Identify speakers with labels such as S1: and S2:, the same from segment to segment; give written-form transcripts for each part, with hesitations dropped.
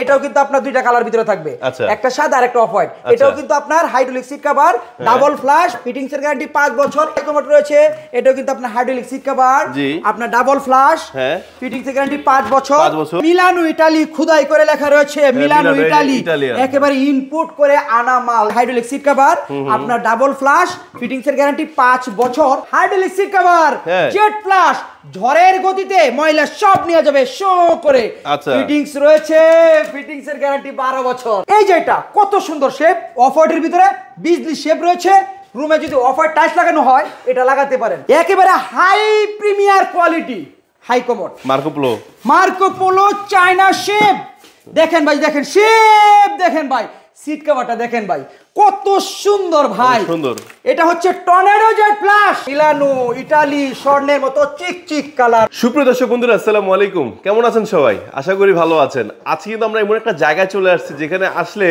S1: এটাও কিন্তু আপনার দুইটা কালার ভিতরে থাকবে, একটা সাদা আর একটা অফ হোয়াইট। এটাও কিন্তু আপনার hydraulic seat cover, double flush, fittings এর গ্যারান্টি 5 বছর। হাইকমোড রয়েছে, এটাও কিন্তু আপনার হাইড্রোলিক সিট কভার, আপনার ডাবল ফ্লাশ, ফিটিংস এর গ্যারান্টি 5 বছর। মিলানো ইতালি খোদাই করে লেখা রয়েছে, মিলানো ইতালি, একেবারে ইনপুট করে আনা মাল। হাইড্রোলিক সিট কভার, আপনার ডাবল ফ্লাশ, ফিটিংস এর গ্যারান্টি 5 বছর। Hydraulic seat cover, jet flush, ঝড়ের গতিতে ময়লা সব নিয়ে যাবে শো করে। ফিটিংস রয়েছে, ফিটিংস এর গ্যারান্টি 12 বছর। এই যে এটা কত সুন্দর শেপ, অফ হোয়াইটের ভিতরে বিজলি শেপ রয়েছে। রুমে যদি অফ হোয়াইট টাইলস লাগানো হয় এটা লাগাতে পারেন। একেবারে high premier quality high commode, Marco Polo China shape. দেখেন ভাই, দেখেন শেপ, দেখেন ভাই সিট কভারটা দেখেন ভাই কত সুন্দর ভাই, সুন্দর। এটা হচ্ছে টর্নেডো জেট প্লাস, মিলানো ইতালি স্বর্ণের মতো চিকচিক কালার।
S2: সুপ্রিয় দর্শক বন্ধুরা, আসসালামু আলাইকুম। কেমন আছেন সবাই? আশা করি ভালো আছেন। আজকে কিন্তু আমরা এমন একটা জায়গায় চলে আসছি যেখানে আসলে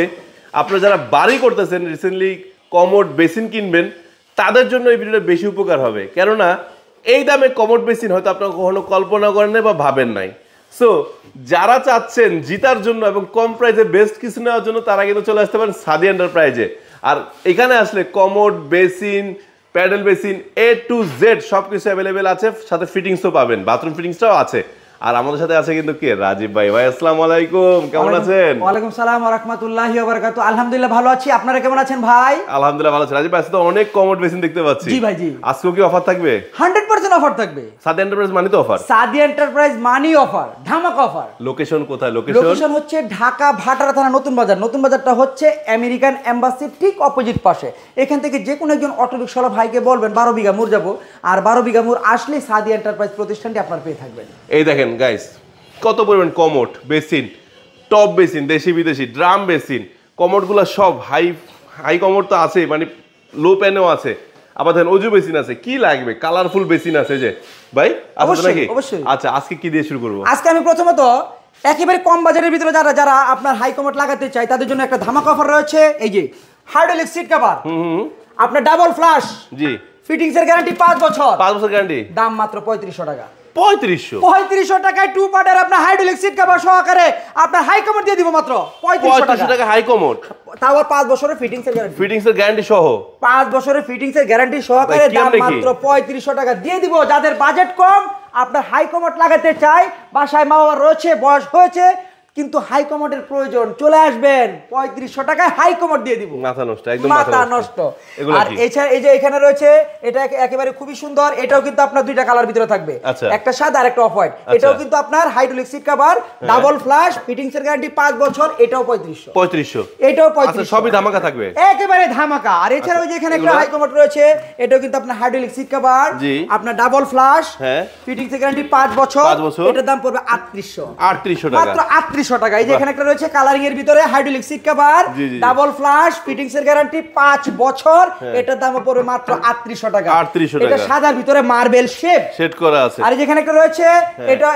S2: আপনারা যারা বাড়ি করতেছেন, রিসেন্টলি কমোড বেসিন কিনবেন, তাদের জন্য এই ভিডিওটা বেশি উপকার হবে। কেননা এই দামে কমোড বেসিন হয়তো আপনারা কখনো কল্পনা করেন নাই বা ভাবেন নাই। সো যারা চাচ্ছেন জিতার জন্য এবং কম প্রাইসে বেস্ট কিছু নেওয়ার জন্য, তারা কিন্তু চলে আসতে পারেন সাদি এন্টারপ্রাইজে। আর এখানে আসলে commode basin, pedal basin A to Z সবকিছু অ্যাভেলেবেল আছে, সাথে ফিটিংসও পাবেন, বাথরুম ফিটিংসটাও আছে। আর আমাদের সাথে আছে কিন্তু কে, রাজীব ভাই। ভাই আসসালামু আলাইকুম, কেমন আছেন?
S1: ওয়ালাইকুম সালাম ওয়া রাহমাতুল্লাহি ওয়া বারাকাতুহু। আলহামদুলিল্লাহ ভালো আছি, আপনারা কেমন আছেন ভাই?
S2: আলহামদুলিল্লাহ ভালো আছি। রাজীব ভাই, আজকে তো অনেক কমোড বেসিন দেখতে পাচ্ছি।
S1: জি ভাই, জি।
S2: আজকেও কি অফার থাকবে?
S1: 100% অফার থাকবে।
S2: সাদি এন্টারপ্রাইজ মানি তো অফার,
S1: সাদি এন্টারপ্রাইজ মানি অফার, ধামাকা অফার।
S2: লোকেশন কোথায়?
S1: লোকেশন হচ্ছে ঢাকা ভাটারা থানা, নতুন বাজার। নতুন বাজারটা হচ্ছে আমেরিকান এম্বাসির ঠিক অপোজিট পাশে। এখান থেকে যে কোনো একজন অটো রিকশাওয়ালা ভাইকে বলবেন 12 বিঘা মোড় যাবো, আর 12 বিঘা মোড় আসলে সাদি এন্টারপ্রাইজ প্রতিষ্ঠানটি আপনার পেয়ে থাকবেন।
S2: এই দেখেন গাইস, কত পরিমাণ কমোড বেসিন, টপ বেসিন, দেশি বিদেশি, ড্রাম বেসিন, কমোডগুলো সব হাই কমোড তো আছে, মানে লো প্যানেও আছে। আবার দেখেন অজু বেসিন আছে, কি লাগবে, কালারফুল বেসিন আছে। যে ভাই আছে নাকি? আচ্ছা, আজকে কি দিয়ে শুরু করবো?
S1: আজকে আমি প্রথমত একেবারে কম বাজারের ভিতরে যারা আপনার হাই কমোড লাগাতে চাই তাদের জন্য একটা ধামাকা অফার রয়েছে। এই যে হাইড্রোলিক সিট কভার, আপনার ডাবল ফ্লাশ, জি, ফিটিংস এর গ্যারান্টি 5 বছর।
S2: 5 বছর গ্যারান্টি, দাম
S1: মাত্র 3500 টাকা।
S2: 3500
S1: টাকায় 2 পার্টের আপনার হাইড্রোলিক সিট কভার সহকারে আপনার হাই কমোড দিয়ে দিব মাত্র 3500 টাকা।
S2: হাই কমোড,
S1: তাও 5 বছরের ফিটিংস এর গ্যারান্টি,
S2: ফিটিংস এর গ্যারান্টি সহ
S1: 5 বছরের ফিটিংস এর গ্যারান্টি সহকারে, দাম মাত্র 3500 টাকা দিয়ে দিব। যাদের বাজেট কম, আপনার হাই কমোড লাগাতে চাই, বাসায় মা বাবা রয়েছে, বয়স হয়েছে, কিন্তু হাই কমোডের প্রয়োজন, চলে আসবেন 3500 টাকায় হাই কমোড দিয়ে দিব।
S2: মাথা নষ্ট, একদম
S1: মাথা নষ্ট। আর এছাড়া এই যে এখানে রয়েছে, এটা একেবারে খুবই সুন্দর। এটাও কিন্তু আপনার দুইটা কালার ভিতরে থাকবে, একটা সাদা আর একটা অফ হোয়াইট। এটাও কিন্তু আপনার hydraulic seat cover, double flush, fittings এর গ্যারান্টি 5 বছর। এটাও 3500। এটাও 3500।
S2: সবই ধামাকা থাকবে,
S1: একেবারে ধামাকা। আর এছাড়াও যে এখানে একটা হাই কমোড রয়েছে, এটাও কিন্তু আপনার হাইড্রোলিক সিট কভার, আপনার ডাবল ফ্লাশ, ফিটিংস এর গ্যারান্টি 5 বছর। এটার দাম পড়বে 3800 টাকা, মাত্র 3800 টাকা। এই যে এখানে একটা রয়েছে কালারিং এর ভিতরে hydraulic seat cover, double flush, fittings এর গ্যারান্টি 5 বছর। এটার দাম পড়বে মাত্র 3800 টাকা। এটা সাদার ভিতরে মার্বেল শেপ সেট করা আছে। আর যেখানে একটা রয়েছে, এটা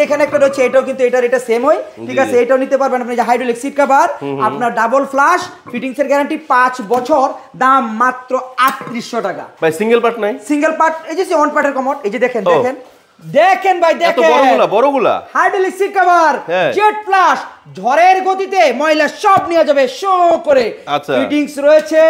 S1: এখানে একটা রয়েছে, এটাও কিন্তু এটা সেম হয়, ঠিক আছে? এটাও নিতে পারবেন আপনি। যে হাইড্রোলিক সিট কভার, আপনার ডাবল ফ্লাশ, ফিটিংস এর গ্যারান্টি 5 বছর, দাম মাত্র 3800 টাকা।
S2: ভাই সিঙ্গেল পার্ট নাই?
S1: সিঙ্গেল পার্ট, এই যে ওয়ান পার্টের কমোড। এই যে দেখেন দেখেন ভাই, দেখেন
S2: বড়গুলা
S1: hydraulic seat cover, jet flush, ঝড়ের গতিতে ময়লা সব নিয়ে যাবে শো করে। ফিটিংস রয়েছে,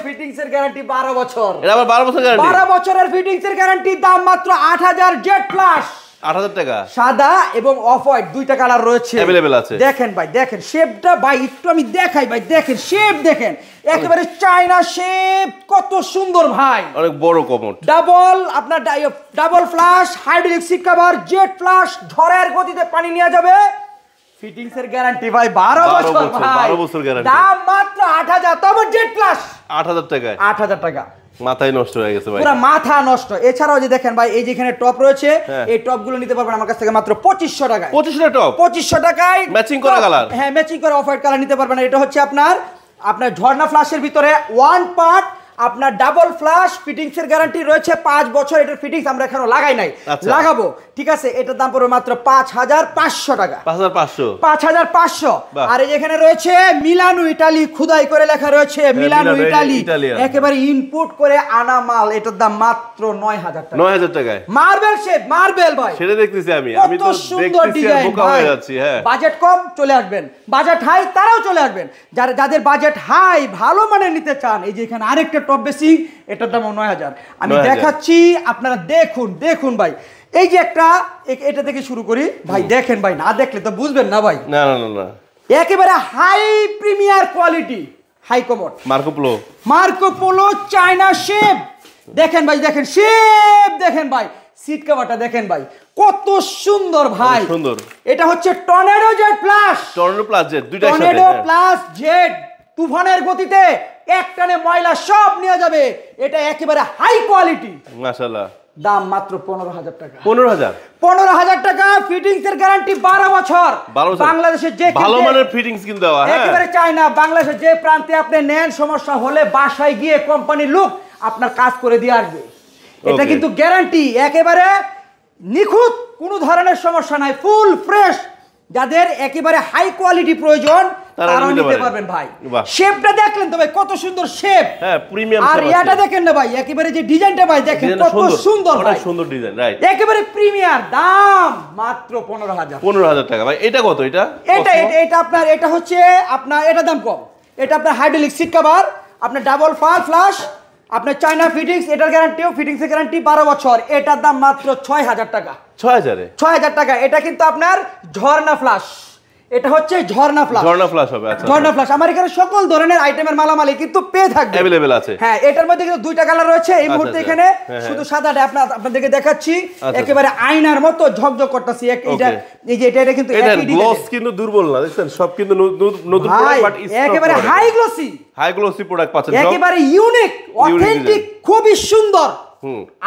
S1: ফিটিংস এর গ্যারান্টি 12 বছর।
S2: এটা আবার 12 বছর গ্যারান্টি,
S1: 12 বছরের ফিটিংস এর গ্যারান্টি, দাম মাত্র 8000। জেট ফ্লাশ
S2: 8000 টাকা।
S1: সাদা এবং অফ হোয়াইট দুইটা কালার রয়েছে,
S2: अवेलेबल আছে।
S1: দেখেন ভাই, দেখেন শেপটা ভাই, একটু আমি দেখাই ভাই, দেখেন শেপ, দেখেন একেবারে চায়না শেপ, কত সুন্দর ভাই, অনেক বড় কমোড। ডাবল আপনার double flush, hydraulic seat cover, jet flush, ঝড়ের গতিতে পানি নিয়ে যাবে। ফিটিংস এর গ্যারান্টি ভাই 12 বছর ভাই,
S2: 12 বছর গ্যারান্টি,
S1: দাম মাত্র 8000। তবে জেট ফ্লাশ
S2: 8000 টাকা,
S1: 8000 টাকা।
S2: মাথায় নষ্ট হয়ে গেছে ভাই,
S1: পুরো মাথা নষ্ট। এছাড়াও যে দেখেন ভাই, এই যে এখানে টপ রয়েছে, এই টপ গুলো নিতে পারবেন আমার কাছ থেকে মাত্র 2500 টাকায়।
S2: 2500 টপ,
S1: 2500 টাকায়
S2: ম্যাচিং করা কালার।
S1: হ্যাঁ, ম্যাচিং করা অফ হোয়াইট কালার নিতে পারবেন। এটা হচ্ছে আপনার ঝর্ণা ফ্লাশের ভিতরে ওয়ান পার্ট, আপনার ডাবল ফ্লাশ ফিটিংস এর গ্যারান্টি রয়েছে 5 বছর। এটার ফিটিংস আমরা এখনো লাগাই নাই, লাগাবো, ঠিক আছে। এটার দাম পড়বে মাত্র 5500 টাকা। 5500। আর এই যেখানে রয়েছে মিলানো ইটালি, খোদাই করে লেখা রয়েছে মিলানো ইটালি, একেবারে ইনপুট করে আনা মাল। এটার দাম মাত্র 9000 টাকা।
S2: 9000 টাকায় মার্বেল
S1: শেপ, মার্বেল ভাই,
S2: সেটা দেখতেছি আমি তো দেখতেছি আর বোকা হয়ে যাচ্ছি। হ্যাঁ,
S1: বাজেট কম চলে আসবেন, বাজেট হাই তারাও চলে আসবেন। যাদের বাজেট হাই ভালো মানে নিতে চান, এই যে এখানে আরেকটা টপ বেসিং, এটার দাম 9000। আমি দেখাচ্ছি, আপনারা দেখুন, দেখুন ভাই, এই যে একটা, এটা থেকে শুরু করি ভাই, দেখেন ভাই, না দেখলে তো বুঝবেন না ভাই।
S2: না না না,
S1: একেবারে high premier quality, high commode, Marco Polo China shape. দেখেন ভাই, দেখেন শেপ, দেখেন ভাই, সিট কভারটা দেখেন ভাই, কত সুন্দর ভাই, সুন্দর। এটা হচ্ছে tornado Z plus,
S2: tornado plus Z, দুইটা একসাথে,
S1: টর্নেডো প্লাস জেড। তুফানের গতিতে একটানে ময়লা সব নিয়ে যাবে। এটা একেবারে হাই কোয়ালিটি,
S2: মাশাআল্লাহ।
S1: দাম মাত্র 15000 টাকা।
S2: 15000
S1: টাকা। ফিটিংস এর গ্যারান্টি 12 বছর। বাংলাদেশে যে
S2: ভালো মানের ফিটিংস কিন্তু দেওয়া, হ্যাঁ,
S1: একেবারে চায়না। বাংলাদেশে যে প্রান্তে আপনি নেন, সমস্যা হলে বাসায় গিয়ে কোম্পানির লোক আপনার কাজ করে দিয়ে আসবে। এটা কিন্তু গ্যারান্টি, একেবারে নিখুঁত, কোনো ধরনের সমস্যা নাই, ফুল ফ্রেশ। যাদের একেবারে হাই কোয়ালিটি প্রয়োজন তারা নিতে পারবেন ভাই। শেপটা দেখলেন তো ভাই, কত সুন্দর শেপ,
S2: হ্যাঁ, প্রিমিয়াম।
S1: আর এটা দেখেন না ভাই, একেবারে যে ডিজাইনটা ভাই, দেখেন কত সুন্দর ভাই,
S2: সুন্দর ডিজাইন, রাইট,
S1: একেবারে প্রিমিয়ার। দাম মাত্র 15000
S2: টাকা। ভাই এটা কত?
S1: এটা আপনার, এটা হচ্ছে আপনার, এটা দাম কম। এটা আপনার হাইড্রোলিক সিট কভার, আপনার ডাবল ফ্লাশ, আপনার চায়না ফিটিংস। এটার গ্যারান্টিও, ফিটিংসের গ্যারান্টি 12 বছর। এটার দাম মাত্র 6000 টাকা। 6000 টাকা। এটা কিন্তু আপনার ঝর্ণা ফ্লাশ, এটা হচ্ছে ঝর্ণা ফ্লাশ হবে। আচ্ছা, ঝর্ণা ফ্লাশ। আমার এখানে সকল ধরনের আইটেমের মালামালি কিন্তু পেয়ে থাকবে, अवेलेबल আছে। হ্যাঁ, এটার মধ্যে কিন্তু দুইটা কালার রয়েছে এই মুহূর্তে। এখানে শুধু সাদাটা আপনাদেরকে দেখাচ্ছি, একেবারে আয়নার মতো ঝকঝক করতেছি। এটা এই যে এটা কিন্তু
S2: এটা গ্লস কিন্তু দুর্বল না, দেখছেন, সব কিন্তু নতুন প্রোডাক্ট, বাট
S1: একেবারে হাই গ্লসি
S2: প্রোডাক্ট পাচ্ছেন,
S1: একেবারে ইউনিক, অথেন্টিক, খুবই সুন্দর।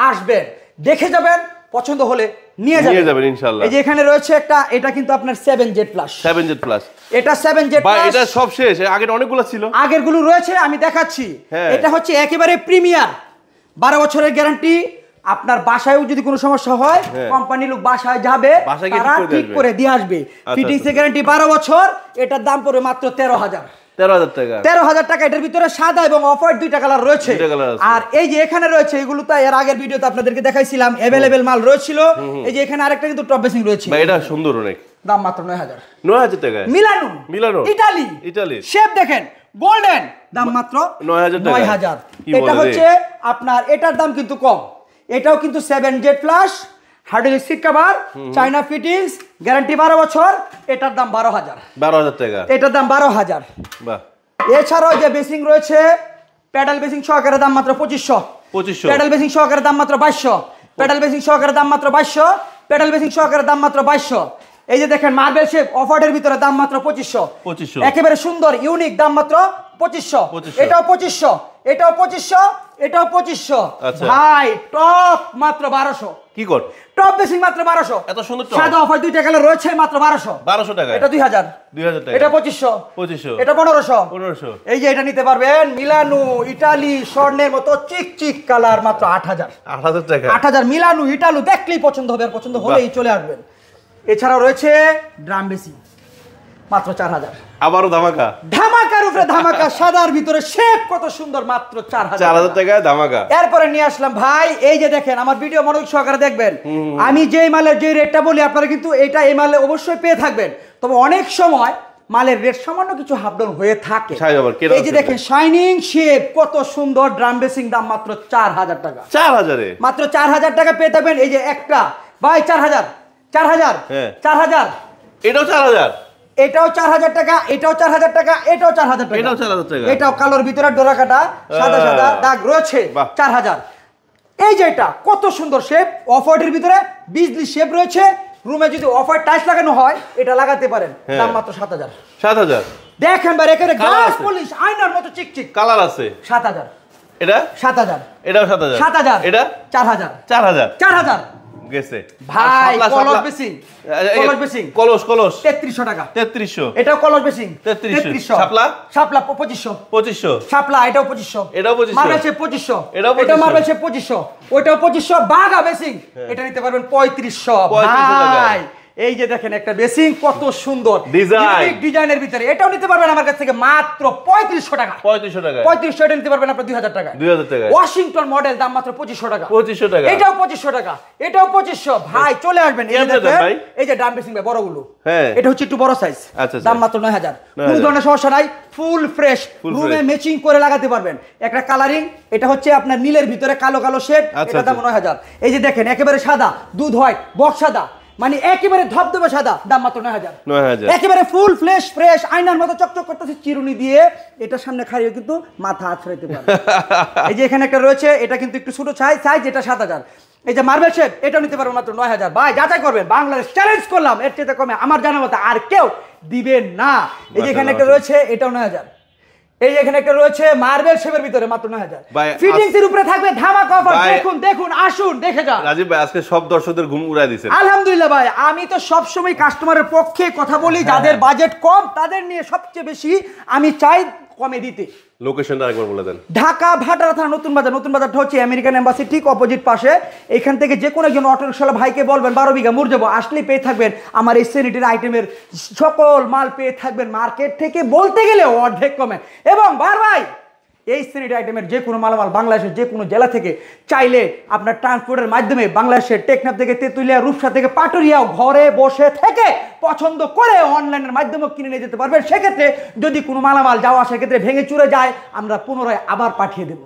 S1: আসবেন, দেখে যাবেন, পছন্দ হলে নিয়ে যাবেন ইনশাআল্লাহ। এই যে এখানে রয়েছে একটা, এটা কিন্তু আপনার 7Z প্লাস, এটা 7Z প্লাস।
S2: এটা সব শেষ, আগের অনেকগুলো ছিল,
S1: আগেরগুলো রয়েছে, আমি দেখাচ্ছি। এটা হচ্ছে একেবারে প্রিমিয়ার, 12 বছরের গ্যারান্টি। আপনার বাসায়ও যদি কোনো সমস্যা হয়, কোম্পানি লোক বাসায় যাবে, তারা ঠিক করে দিয়ে আসবে। ফিটিংস এর গ্যারান্টি 12 বছর। এটার দাম পড়বে মাত্র 13000 টাকা। 13000 টাকা। এটার ভিতরে সাদা এবং অফ হোয়াইট দুইটা কালার রয়েছে। আর এই যে এখানে রয়েছে, এগুলো তো এর আগের ভিডিওতে আপনাদেরকে দেখাইছিলাম, अवेलेबल মাল রয়েছিল। এই যে এখানে আরেকটা কিন্তু টপ বেসিং রয়েছে,
S2: ভাই এটা সুন্দর অনেক,
S1: দাম মাত্র 9000 টাকা। মিলানো ইটালি শেপ দেখেন, গোল্ডেন, দাম মাত্র 9000। এটা হচ্ছে আপনার, এটার দাম কিন্তু কম। এটাও কিন্তু 7Z plus, hydraulic seat cover, China fittings, guarantee 12 বছর। এটার দাম 12000 টাকা। এটার দাম 12000। বাহ। এছাড়াও যে বেসিং রয়েছে, প্যাডেল বেসিং সহকারে দাম মাত্র 2500। প্যাডেল বেসিং সহকারে দাম মাত্র 2200। প্যাডেল বেসিং সহকারে দাম মাত্র 2200। প্যাডেল বেসিং সহকারে দাম মাত্র 2200। এই যে দেখেন মার্বেল শেপ, অফারের ভিতরে দাম মাত্র 2500। একেবারে সুন্দর ইউনিক, দাম মাত্র 2500। এটাও 2500, এটাও 2500, এটাও 2500। ভাই টপ মাত্র 1200। কি কর? টপ বেসিং মাত্র 1200। এত সুন্দর টপ, সাদা অফার দুইটা কালার রয়েছে, মাত্র 1200 টাকা। এটা 2000 টাকা। এটা 2500। এটা 1500। এই যে এটা নিতে পারবেন, মিলানো ইটালি স্বর্ণের মতো চিক কালার, মাত্র 8000 টাকা। 8000 মিলানো ইটালি, দেখলেই পছন্দ হবে, আর পছন্দ হলেই চলে আসবেন। এছাড়াও রয়েছে ড্রাম বেসিং, মাত্র 4000। আবারও ধামাকার উপরে ধামাকা, সাদার ভিতরে শেপ কত সুন্দর, মাত্র 4000 টাকা ধামাকা। এরপরে নিয়ে আসলাম ভাই, এই যে দেখেন, আমার ভিডিও মনোযোগ সহকারে দেখবেন। আমি যেই মালের যে রেটটা বলি, আপনারা কিন্তু এটা এই মালে অবশ্যই পেয়ে থাকবেন। তবে অনেক সময় মালের রেট সামান্য কিছু হাফ ডাউন হয়ে থাকে। এই যে দেখেন শাইনিং শেপ, কত সুন্দর ড্রাম বেসিং, দাম মাত্র 4000 টাকা। 4000 মাত্র 4000 টাকা পেয়ে থাকবেন। এই যে একটা ভাই 4000, 4000, 4000। এটাও 4000, এটাও 4000 টাকা, এটাও 4000 টাকা, এটাও 4000 টাকা, এটাও 4000 টাকা। এটাও কালোর ভিতরে ডোরা কাটা, সাদা সাদা দাগ রয়েছে, 4000। এই যে এটা কত সুন্দর শেপ, অফ হোয়াইটের ভিতরে বিজলি শেপ রয়েছে। রুমে যদি অফ হোয়াইট টাইলস লাগানো হয়, এটা লাগাতে পারেন, দাম মাত্র 7000। দেখেন ভাই, একেবারে গ্লাস পলিশ, আয়নার মতো চিকচিক কালার আছে, 7000। এটা 7000, এটাও 7000, এটা 4000, 4000।
S2: গেছে
S1: ভাই কলস বেসিং, কলস বেসিং,
S2: কলস কলস
S1: 3300 টাকা,
S2: 3300,
S1: এটাও কলস বেসিং
S2: 3300, শাপলা
S1: শাপলা 2500,
S2: 2500,
S1: শাপলা এটাও 2500,
S2: এটাও 2500,
S1: মার্বেল শেপ 2500,
S2: এটাও
S1: এটা মার্বেল শেপ 2500, ওইটাও 2500, বাগা বেসিং এটা নিতে পারবেন 3500 ভাই। এই যে দেখেন একটা বেসিং কত সুন্দর ডিজাইনের ভিতরে, এটাও নিতে পারবেন আমার কাছ থেকে মাত্র 3500 টাকা,
S2: 3500 টাকা,
S1: 3500 এটা নিতে পারবেন আপনি 2000 টাকা,
S2: 2000 টাকা।
S1: ওয়াশিংটন মডেল দাম মাত্র 2500 টাকা,
S2: 2500 টাকা,
S1: এটাও 2500 টাকা, এটাও 2500 ভাই। চলে আসবেন এই যে দেখেন এই যে ড্রাম বেসিং ভাই বড়গুলো,
S2: হ্যাঁ
S1: এটা হচ্ছে একটু বড় সাইজ,
S2: আচ্ছা
S1: দাম মাত্র 9000, কোনো ধরনের সমস্যা নাই, ফুল ফ্রেশ, রুমে ম্যাচিং করে লাগাতে পারবেন। একটা কালারিং, এটা হচ্ছে আপনার নীলের ভিতরে কালো কালো শেড, এটা দাম 9000। এই যে দেখেন একেবারে সাদা, দুধ হোয়াইট বক্স সাদা, মানে একেবারে ধবধবে সাদা, দাম মাত্র 9000। একেবারে ফুল ফ্রেশ আয়নার মতো চকচক করতেছে, চিরুনি দিয়ে এটা সামনে খাইয়ে কিন্তু মাথা আছড়াইতে পারবে। এই যে এখানে একটা রয়েছে, এটা কিন্তু একটু ছোট সাইজ, এটা 7000। এই যে মার্বেল শেপ, এটাও নিতে পারবেন মাত্র 9000। ভাই যাচাই করবেন, বাংলাদেশ চ্যালেঞ্জ করলাম, এর চেয়ে কমে আমার জানা মতো আর কেউ দিবেন না। এই যে এখানে একটা রয়েছে, এটাও 9000। এই এখানে একটা রয়েছে মার্বেল শেপের ভিতরে মাত্র 9000। ফিটিংস এর উপরে থাকবে ধামাকা অফার, দেখুন আসুন দেখে যান।
S2: রাজীব ভাই আজকে সব দর্শকদের ঘুম উড়ায় দিয়েছেন।
S1: আলহামদুলিল্লাহ ভাই, আমি তো সব সময় কাস্টমারের পক্ষে কথা বলি, যাদের বাজেট কম তাদের নিয়ে সবচেয়ে বেশি আমি চাই কমে দিতে।
S2: লোকেশনটা আরেকবার বলে দেন।
S1: ঢাকা ভাটারা থানা নতুন বাজার। নতুন বাজারটা হচ্ছে আমেরিকান এম্বাসি ঠিক অপোজিট পাশে। এখান থেকে যে কোনো একজন অটোরিকশাওয়ালা ভাইকে বলবেন 12 বিঘা মুর যাবো, আসলেই পেয়ে থাকবেন আমার এই স্যানিটারি আইটেমের সকল মাল পেয়ে থাকবেন মার্কেট থেকে বলতে গেলে অর্ধেক কমে। এবং ভাই এই স্যানিটারি আইটেমের যে কোনো মালামাল বাংলাদেশের যে কোনো জেলা থেকে চাইলে আপনার ট্রান্সপোর্টের মাধ্যমে বাংলাদেশের টেকনাফ থেকে তেঁতুলিয়া, রূপসা থেকে পাটুরিয়াও ঘরে বসে থেকে পছন্দ করে অনলাইনের মাধ্যমে কিনে নিয়ে যেতে পারবেন। সেক্ষেত্রে যদি কোনো মালামাল যাওয়া সেক্ষেত্রে ভেঙে চুরে যায়, আমরা পুনরায় আবার পাঠিয়ে দেব।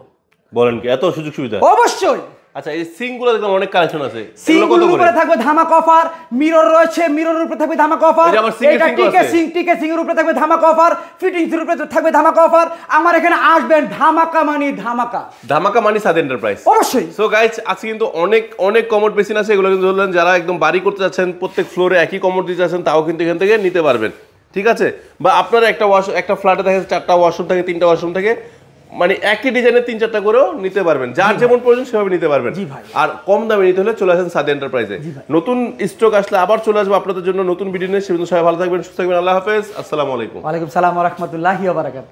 S2: বলেন কি এত সুযোগ সুবিধা?
S1: অবশ্যই।
S2: আচ্ছা, এই সিংগুলো দেখলাম অনেক কালেকশন আছে,
S1: সিংগুলোর উপরে থাকবে ধামাকা অফার, মিরর রয়েছে, মিররের উপরে থাকবে ধামাকা অফার, এটা টিকে সিং এর উপরে থাকবে ধামাকা অফার, ফিটিংস এর উপরে থাকবে ধামাকা অফার। আমার এখানে আসবেন ধামাকা মানি সাদ
S2: এন্টারপ্রাইজ।
S1: অবশ্যই।
S2: সো গাইস, আজকে কিন্তু অনেক কমোড বেসিন আছে, এগুলো কিন্তু ধরলেন যারা একদম বাড়ি করতে যাচ্ছেন, প্রত্যেক ফ্লোরে একই কমোড দিতে যাচ্ছেন, তাও কিন্তু এখান থেকে নিতে পারবেন। ঠিক আছে, বা আপনারা একটা ফ্ল্যাটে থাকে 4টা ওয়াশরুম থাকে, 3টা ওয়াশরুম থাকে, মানে একই ডিজাইনের 3-4টা করেও নিতে পারবেন, যার যেমন প্রয়োজন সেভাবে নিতে পারবেন। আর কম দামে নিতে হলে চলে আসেন সাদ এন্টারপ্রাইজে। নতুন স্টক আসলে আবার চলে আসবো আপনাদের জন্য নতুন ভিডিও নিয়ে। সে পর্যন্ত সবাই ভালো থাকবেন, সুস্থ থাকবেন। আল্লাহ হাফেজ, আসসালামু আলাইকুম।
S1: ওয়ালাইকুম সালাম ওয়া রাহমাতুল্লাহি ওয়া বারাকাতুহু।